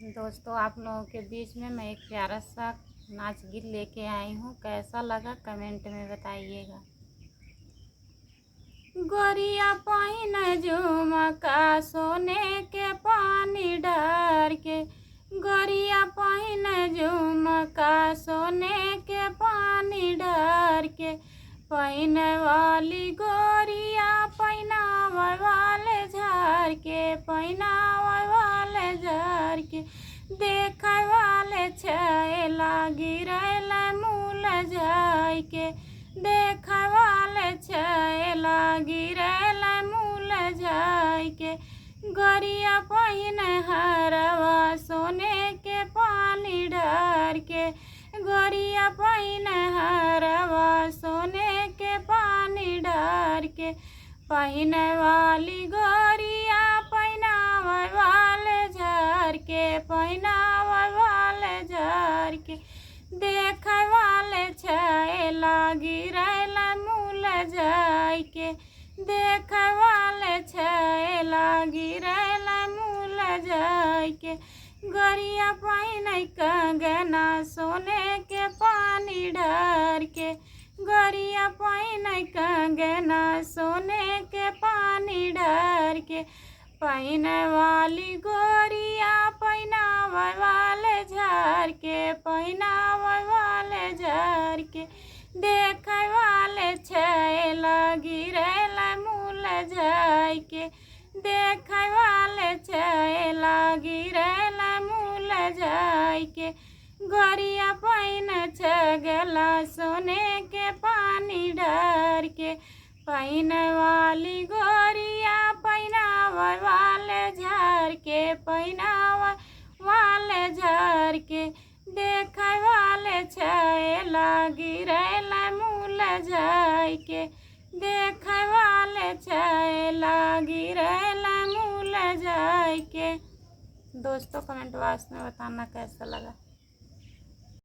दोस्तों, आप लोगों के बीच में मैं एक प्यारा सा नाच गीत लेके आई हूँ। कैसा लगा कमेंट में बताइएगा। गोरिया पहिन झुमका सोने के पानी डार के, गोरिया पहिन झुमका सोने के पानी डार के, पहिन वाली गोरिया पहिनावे वाले झार के, पहिनावे वाले झार के, देखे वाले छैला गिरैल मूल जाय के, देखे वाले छैला गिरैल मूल जाय के, गोरिया पहिन हरवा सोने के पानी डार के, गोरिया पहिन हरवा सोने के पानी डार के, पहिन वाली गोरिया पहिनावे वाले झार के, पहिनावे वाले झार के, देखे वाले छैला गिरैल मूल जाय के, देखे वाले छैला गिरैल मूल जाय के, गोरिया पहिन कंगना सोने के पानी डार के, गोरिया पहिन कंगना सोने के पानी डार के, पहिन वाली गोरिया पहिनावे वाले झार के, पहिनावे वाले झार के, देखे वाले छैला गिरैल मूल जाय के, देखे वाले छैला गिरैल मूल जाय के, गोरिया पहिन छगला सोने के पानी डार के, पहिन वाली गोरिया पहिनावे वाले झार के, पहिनावे वाले झार के, देखे वाले छैला गिरैल मूल जाय के, देखे वाले छैला गिरैल मूल जाय के। दोस्तों, कमेंट बॉक्स में बताना कैसा लगा।